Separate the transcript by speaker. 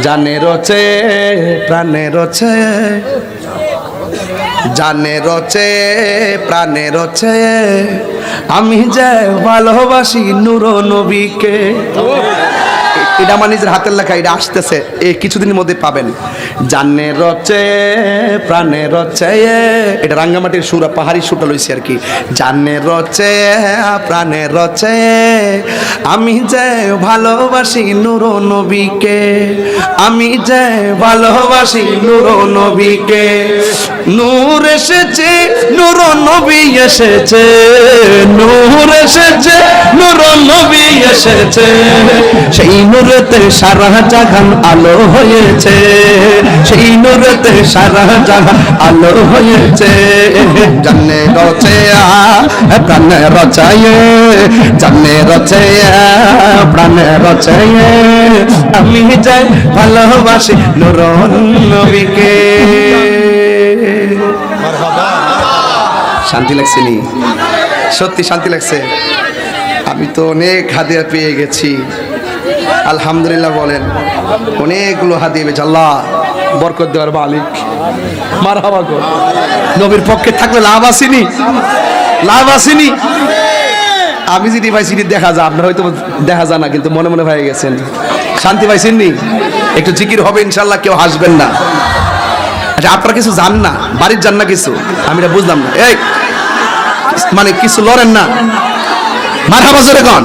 Speaker 1: জানে রচে প্রাণে রচে, জানে রচে প্রাণে রচে, আমি যে ভালোবাসি নূর নবীকে। এটা আমার নিজের হাতের লেখা, এটা আসতেছে এই কিছুদিনের মধ্যে পাবেন। জানে রচে প্রাণে রচে, এটা রাঙ্গামাটির সুরা, পাহাড়ি সুরটা লইছি আর কি। জানে রচে প্রাণে রচে, আমি যে ভালোবাসি নূর নবীকে, আমি যে ভালোবাসি নূর নবীকে। নূর এসেছে নূর নবী এসেছে, নূর এসেছে নূর নবী এসেছে, সেই নূরেতে সারা জাহান আলো হয়েছে, সেই নূরেতে সারা জাহান আলো হয়েছে। জানে রচে প্রাণে রচায়, জানে রচে প্রাণে রচায়, আমি যাই ভালোবাসি নূর নবীকে। শান্তি লাগছে নি? সত্যি শান্তি লাগছে। আমি তো অনেক হাদিয়া পেয়ে গেছি, আলহামদুলিল্লাহ বলেন। অনেকগুলো হাদিয়া পেয়েছি, আল্লাহ বরকত দেওয়ার মালিক। মারহাবা গো। নবীর পক্ষে থাকলে লাভ আসেনি, লাভ আসেনি। আমি যদি পাইছি দেখা যায়, আপনার হয়তো দেখা যায় না, কিন্তু মনে মনে হয়ে গেছেন। শান্তি পাইছেন নি? একটু জিকির হবে ইনশাল্লাহ, কেউ হাসবেন না। আচ্ছা, আপনারা কিছু জান না, বাড়ির যান না কিছু, আমি এটা বুঝলাম না। এই মানে কিছু লড়েন না, মারহাবা জোরে কোন।